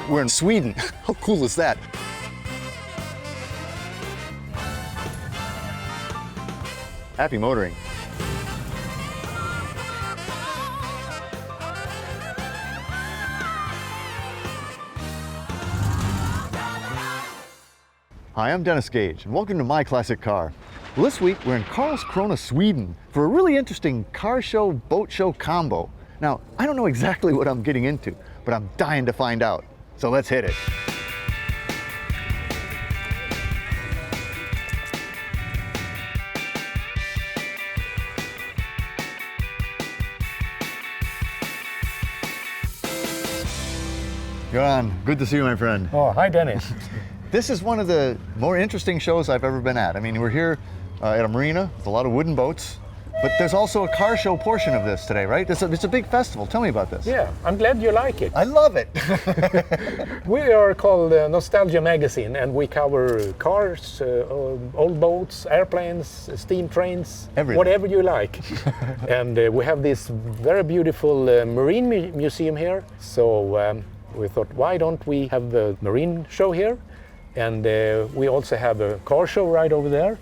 We're in Sweden. How cool is that? Happy motoring. Hi, I'm Dennis Gage, and welcome to My Classic Car. Well, this week we're in Karlskrona, Sweden, for a really interesting car show, boat show combo. Now, I don't know exactly what I'm getting into, but I'm dying to find out. So let's hit it. Johan, good to see you, my friend. Oh, hi, Dennis. This is one of the more interesting shows I've ever been at. I mean, we're here at a marina with a lot of wooden boats, but there's also a car show portion of this today, right? It's a big festival. Tell me about this. Yeah, I'm glad you like it. I love it. We are called Nostalgia Magazine, and we cover cars, old boats, airplanes, steam trains, everything. Whatever you like. And we have this very beautiful marine museum here. So we thought, why don't we have the marine show here? And we also have a car show right over there.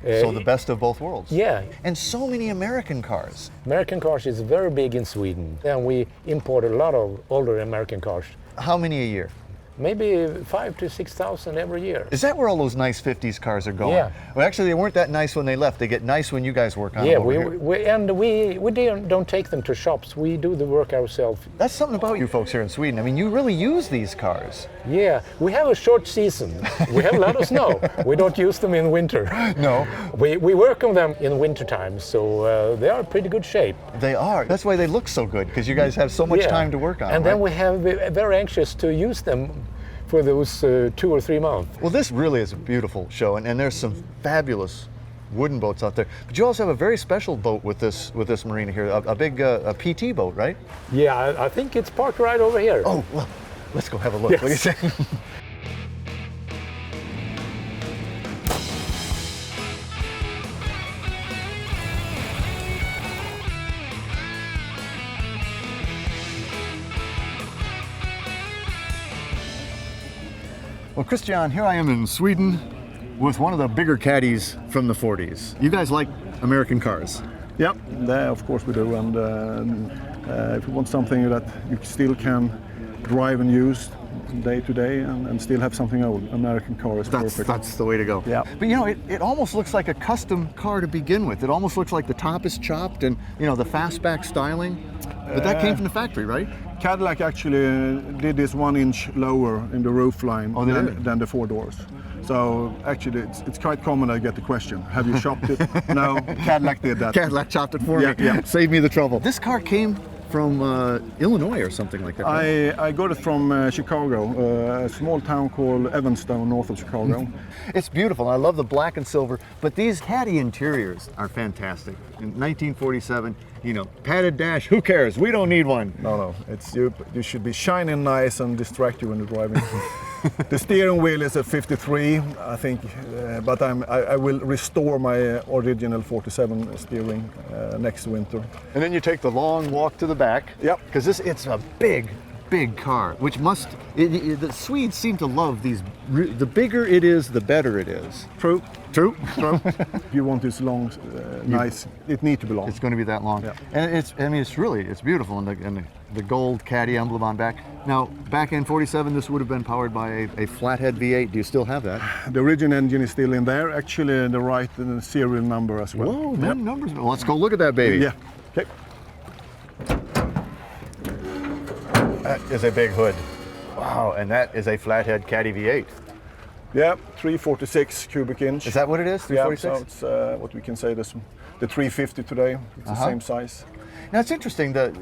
So the best of both worlds. Yeah. And so many American cars. American cars is very big in Sweden. And we import a lot of older American cars. How many a year? Maybe 5,000 to 6,000 every year. Is that where all those nice 50s cars are going? Yeah. Well, actually, they weren't that nice when they left. They get nice when you guys work on them. Yeah, we don't take them to shops. We do the work ourselves. That's something about you folks here in Sweden. I mean, you really use these cars. Yeah, we have a short season. We have a lot of snow. We don't use them in winter. No. We work on them in winter time, so they are in pretty good shape. They are. That's why they look so good, because you guys have so much time to work on them. And then we have very anxious to use them for those 2 or 3 months. Well, this really is a beautiful show, and there's some fabulous wooden boats out there. But you also have a very special boat with this marina here, a big a PT boat, right? Yeah, I think it's parked right over here. Oh, well, let's go have a look. Yes. What do you say? Well, Christian, here I am in Sweden with one of the bigger caddies from the 40s. You guys like American cars? Yeah, of course we do. And if you want something that you still can drive and use day to day and still have something old, American car is perfect. That's the way to go. Yeah. But you know, it almost looks like a custom car to begin with. It almost looks like the top is chopped and, you know, the fastback styling. But that came from the factory, right? Cadillac actually did this 1 inch lower in the roof line than the 4 doors. So actually it's quite common I get the question, have you shopped it? No, Cadillac did that. Cadillac chopped it for me. Yeah. Save me the trouble. This car came from Illinois or something like that, right? I got it from Chicago, a small town called Evanston, north of Chicago. It's beautiful. I love the black and silver, but these caddy interiors are fantastic. In 1947, you know, padded dash, who cares? We don't need one. No, you should be shining nice and distract you when you're driving. The steering wheel is a 53, I think, but I will restore my original 47 steering next winter. And then you take the long walk to the back. Yep. Because it's a big car, which the Swedes seem to love these. The bigger it is, the better it is. True. If you want this long, nice, it needs to be long. It's going to be that long. Yeah. And it's beautiful, and the gold caddy emblem on back. Now, back in 47, this would have been powered by a flathead V8. Do you still have that? The original engine is still in there. Actually, the right serial number as well. Whoa, yep. Numbers. Well, let's go look at that baby. Yeah. Okay. That is a big hood. Wow, and that is a flathead caddy V8. Yeah, 346 cubic inch. Is that what it is? 346? Yeah, so it's what we can say the 350 today. It's the same size. Now it's interesting that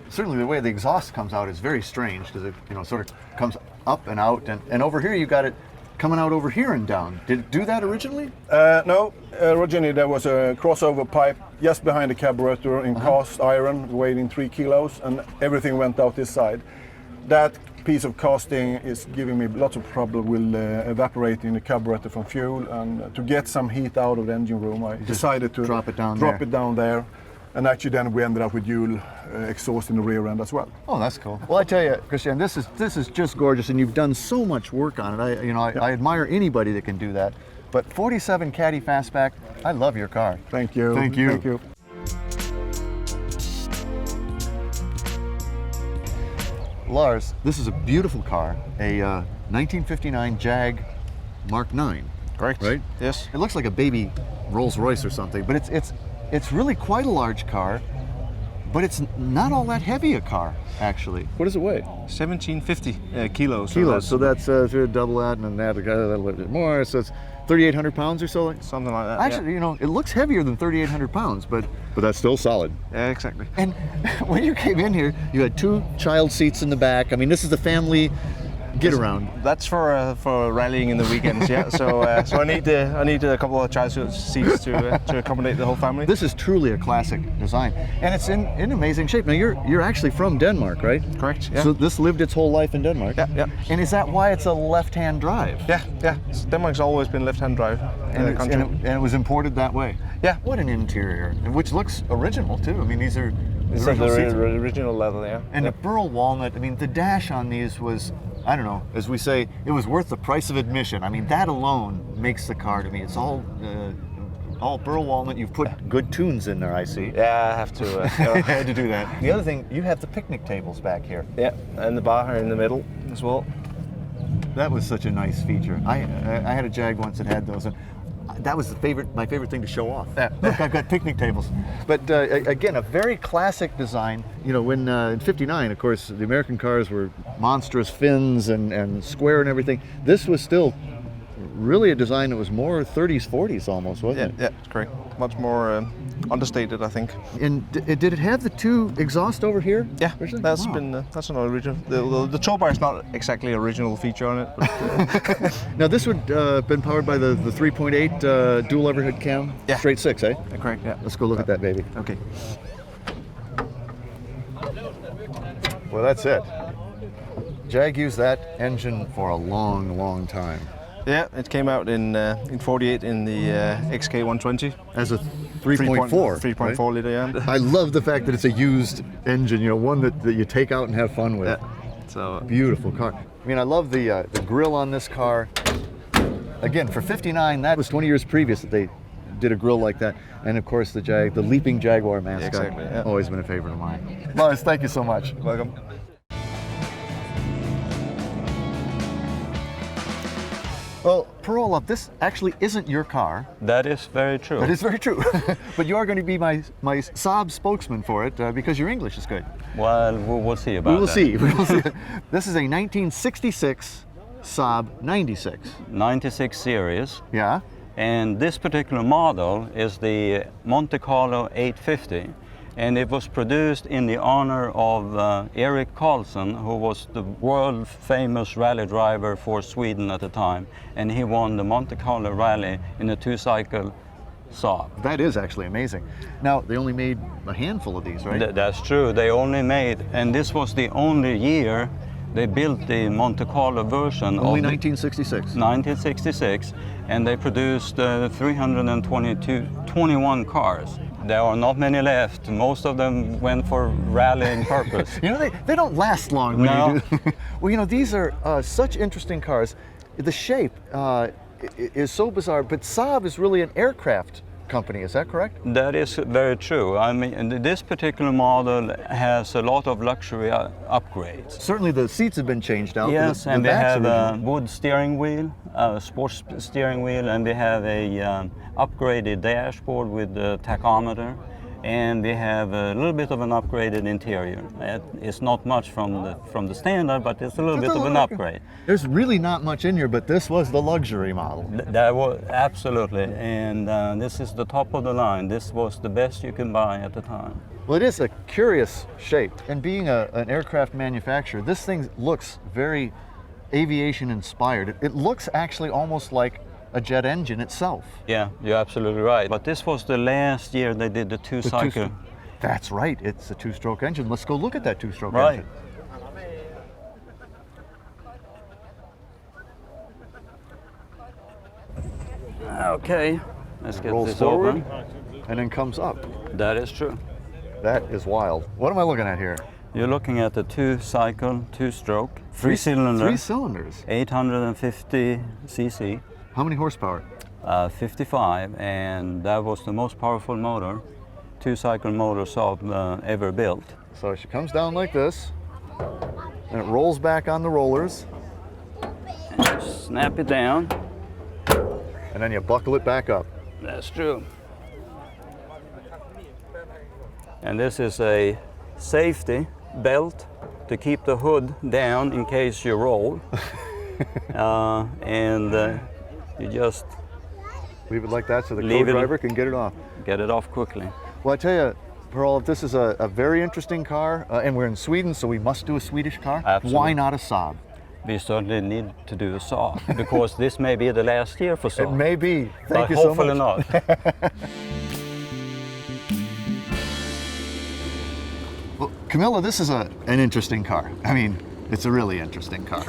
certainly the way the exhaust comes out is very strange because it sort of comes up and out and over here you got it coming out over here and down. Did it do that originally? No, originally there was a crossover pipe just behind the carburetor in cast iron weighing 3 kilos and everything went out this side. That piece of casting is giving me lots of trouble with evaporating the carburetor from fuel, and to get some heat out of the engine room I decided to drop it down there. And actually then we ended up with dual exhaust in the rear end as well. Oh, that's cool. Well, I tell you, Christian, this is just gorgeous, and you've done so much work on it. I admire anybody that can do that. But 47 Caddy Fastback, I love your car. Thank you. Thank you. Thank you. Lars, this is a beautiful car, a 1959 Jag Mark 9. Correct. Right? Yes. It looks like a baby Rolls Royce or something, but it's really quite a large car, but it's not all that heavy a car, actually. What does it weigh? 1750 kilos. Kilos. So that's if you double that and then add a little bit more, so it's 3,800 pounds or so. Something like that. Actually, it looks heavier than 3,800 pounds, but that's still solid. Yeah, exactly. And when you came in here, you had 2 child seats in the back. I mean, this is the family get around. That's for rallying in the weekends. Yeah. So I need a couple of child seats to accommodate the whole family. This is truly a classic design, and it's in amazing shape. Now you're actually from Denmark, right? Correct. Yeah. So this lived its whole life in Denmark. Yeah. Yeah. And is that why it's a left-hand drive? Yeah. Yeah. Denmark's always been left-hand drive in the country. And it was imported that way. Yeah. What an interior, and which looks original too. I mean, these are It's original the seats. original leather, yeah. And the burl walnut. I mean, the dash on these was, I don't know, as we say, it was worth the price of admission. I mean, that alone makes the car to me. It's all burl walnut. You've put good tunes in there, I see. Yeah, I have to. I had to do that. The other thing, you have the picnic tables back here. Yeah, and the bar in the middle as well. That was such a nice feature. I had a Jag once that had those, and that was my favorite thing to show off. Yeah. Look, I've got picnic tables. But again, a very classic design. When in '59, of course, the American cars were monstrous fins and square and everything. This was still really a design that was more 30s, 40s almost, wasn't it? Yeah, it's correct. Much more understated, I think. And did it have the 2 exhaust over here? Yeah, originally? that's Wow. that's an original. The tow bar is not exactly an original feature on it. But, Now this would been powered by the 3.8 dual overhead cam, Yeah. straight 6, eh? correct. Yeah. Let's go look at that baby. Okay. Well, that's it. Jag used that engine for a long, long time. Yeah, it came out in '48 in the XK 120. As a 3.4. 3.4 liter. Yeah. I love the fact that it's a used engine, one that you take out and have fun with. Yeah. So Beautiful car. I mean, I love the grill on this car. Again, for '59, that was 20 years previous that they did a grill like that. And of course, the leaping Jaguar mascot. Exactly, yeah. Always been a favorite of mine. Lars, thank you so much. welcome. Well, Parola, this actually isn't your car. That is very true. That is very true. But you are going to be my Saab spokesman for it because your English is good. Well, we'll see about that. We will see. We will see. This is a 1966 Saab 96. 96 series. Yeah. And this particular model is the Monte Carlo 850. And it was produced in the honor of Erik Karlsson, who was the world famous rally driver for Sweden at the time. And he won the Monte Carlo rally in a 2-cycle Saab. That is actually amazing. Now, they only made a handful of these, right? That's true. They only made, and this was the only year they built the Monte Carlo version Only of 1966. 1966, and they produced 321 cars. There are not many left. Most of them went for rallying purpose. They don't last long when No. you do. Well, these are such interesting cars. The shape is so bizarre, but Saab is really an aircraft company, is that correct? That is very true. I mean, this particular model has a lot of luxury upgrades. Certainly the seats have been changed out. Yes, the and they backs have are a wood steering wheel, a sports steering wheel, and we have a upgraded dashboard with the tachometer, and we have a little bit of an upgraded interior. It's not much from the standard, but it's a little bit of an upgrade. There's really not much in here, but this was the luxury model. That was absolutely, and this is the top of the line. This was the best you can buy at the time. Well, it is a curious shape, and being an aircraft manufacturer, this thing looks very aviation inspired. It looks actually almost like a jet engine itself. Yeah, you're absolutely right. But this was the last year they did the two-cycle. That's right, it's a 2-stroke engine. Let's go look at that 2-stroke Right. engine. Okay, let's get Rolls this forward open. and then comes up. That is true. That is wild. What am I looking at here? You're looking at the two-cycle, two-stroke, three-cylinder, 3 cylinders. 850 cc, How many horsepower? 55, and that was the most powerful motor, two-cycle motor Saab ever built. So she comes down like this, and it rolls back on the rollers, Snap it down. and then you buckle it back up. That's true. And this is a safety belt to keep the hood down in case you roll. You just Leave it like that so the Leave it- co-driver can get it off. get it off quickly. Well, I tell you, Pearl, this is a very interesting car, and we're in Sweden, so we must do a Swedish car. Absolutely. Why not a Saab? We certainly need to do a Saab because this may be the last year for It Saab. may be. Thank But you so hopefully much. not. Well, Camilla, this is an interesting car. I mean, it's a really interesting car.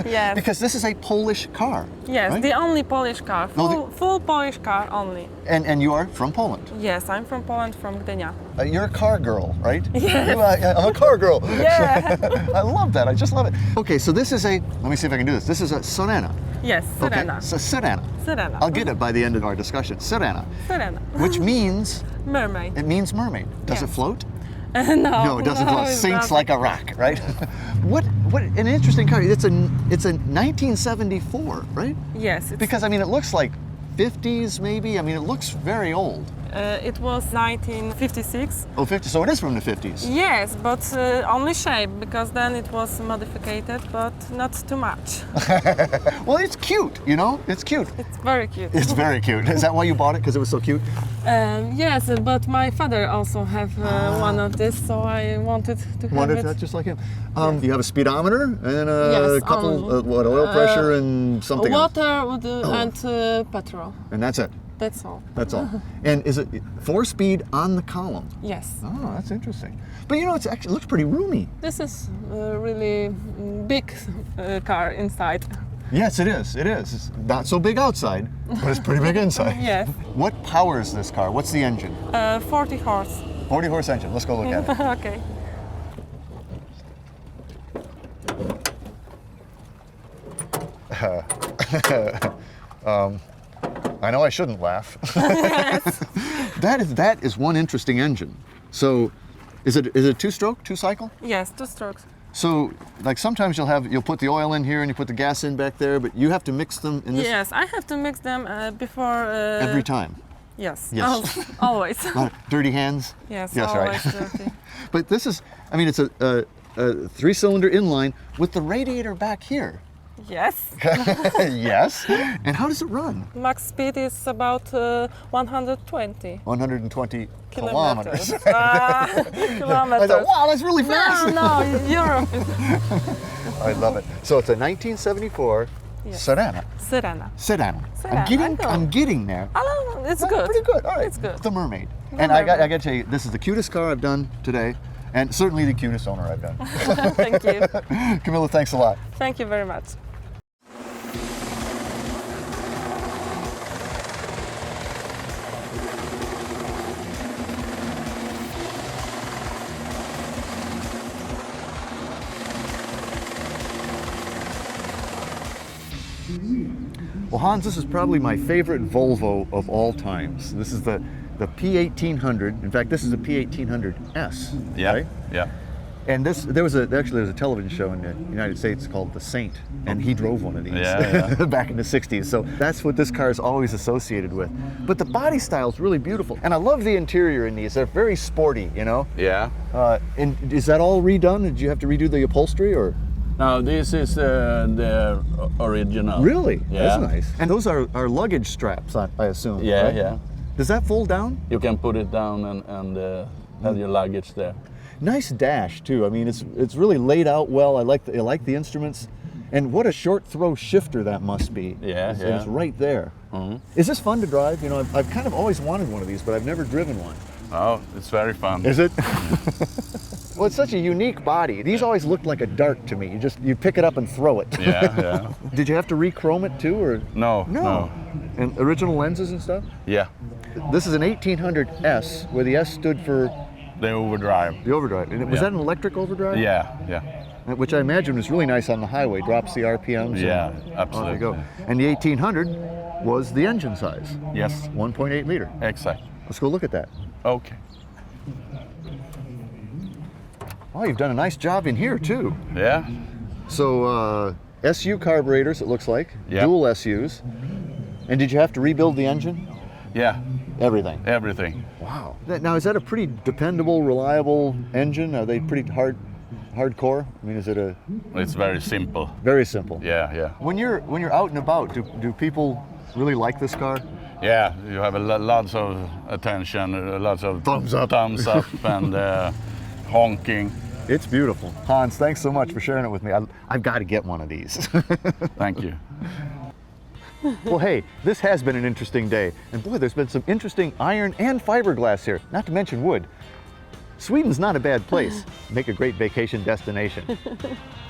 Yes. Because this is a Polish car. Yes, right? the only Polish car, No, full Polish car only. And you are from Poland. Yes, I'm from Poland, from Gdynia. You're a car girl, right? Yes. I'm a car girl. Yeah. I love that. I just love it. Okay, so this is let me see if I can do this. This is a Sirena. Yes, Syrena. Okay, so Sirena. Syrena. I'll get it by the end of our discussion. Sirena, Syrena. which means, Mermaid. it means mermaid. Does it Yes. float? No, No, it doesn't float. It sinks doesn't. like a rock, right? What an interesting car. It's a 1974, right? Yes, it's, Because I mean, it looks like 50s maybe. I mean, it looks very old. it was 1956. Oh, 50. So it is from the 50s. Yes, but only shape, because then it was modified, but not too much. Well, it's cute, you know? It's cute. It's very cute. It's very cute. Is that why you bought it? Because it was so cute? Yes, but my father also have one of this, so I wanted to have Wanted it. that just like him. You have a speedometer and a Yes, couple, oil pressure and something else. Water and petrol. And that's it. That's all. That's all. And is it 4-speed on the column? Yes. Oh, that's interesting. But you know, it actually looks pretty roomy. This is a really big car inside. Yes, it is. It is. It's not so big outside, but it's pretty big inside. Yes. What powers this car? What's the engine? 40 horse. 40 horse engine. Let's go look at it. Okay. I know I shouldn't laugh. That is one interesting engine. So, is it a two-stroke, two-cycle? Yes, 2 strokes. So, like sometimes you'll put the oil in here and you put the gas in back there, but you have to mix them in this Yes, I have to mix them before. every time. Yes. Yes. Always. Dirty hands. Yes. Yes, always right. dirty. But this is, I mean, it's a 3-cylinder inline with the radiator back here. Yes. Yes. And how does it run? Max speed is about 120 120 kilometers. kilometers. Kilometers. I thought, wow, that's really fast. No, Europe. I love it. So it's a 1974 Yes. Sirena. Syrena. Sirena. Sirena, I know. I'm getting there. Oh, it's Oh, good. Pretty good. All right. It's good. The Mermaid. The And I got Mermaid. to tell you, this is the cutest car I've done today, and certainly the cutest owner I've done. Thank you. Camilla, thanks a lot. Thank you very much. Well, Hans, this is probably my favorite Volvo of all times. This is the P1800. In fact, this is a P1800S. Right? Yeah. And there was a television show in the United States called The Saint, and he drove one of these Yeah, back in the 60s. So that's what this car is always associated with. But the body style is really beautiful. And I love the interior in these. They're very sporty, you know? Yeah. And is that all redone? Did you have to redo the upholstery or? Now this is the original. Really? Yeah. That's nice. And those are luggage straps, I assume. Yeah, right? yeah. Does that fold down? You can put it down and have your luggage there. Nice dash too. I mean, it's really laid out well. I like the instruments, and what a short throw shifter that must be. Yeah, it's, yeah. It's right there. Mhm. Is this fun to drive? You know, I've kind of always wanted one of these, but I've never driven one. Oh, it's very fun. Is it? Well, it's such a unique body. These always looked like a dart to me. You pick it up and throw it. Yeah, yeah. Did you have to re-chrome it too, or? No, No. no. And original lenses and stuff? Yeah. This is an 1800S, where the S stood for The overdrive. The overdrive. And was Yeah. that an electric overdrive? Yeah, yeah, Which I imagine was really nice on the highway, drops the RPMs. yeah, and off you absolutely. go. And the 1800 was the engine size, Yes, 1.8 liter. exact. Let's go look at that. Okay. Oh, you've done a nice job in here too. Yeah, So SU carburetors, it looks like, Yeah. dual SUs. And did you have to rebuild the engine? yeah, Everything. everything. Wow. Now, is that a pretty dependable, reliable engine? Are they pretty hardcore? I mean, is it a It's very simple. very simple? Yeah, yeah, When you're out and about, do people really like this car? yeah. You have lots of attention, lots of Thumbs up. and honking. It's beautiful. Hans, thanks so much for sharing it with me. I've got to get one of these. Thank you. Well, hey, this has been an interesting day. And boy, there's been some interesting iron and fiberglass here, not to mention wood. Sweden's not a bad place. Make a great vacation destination.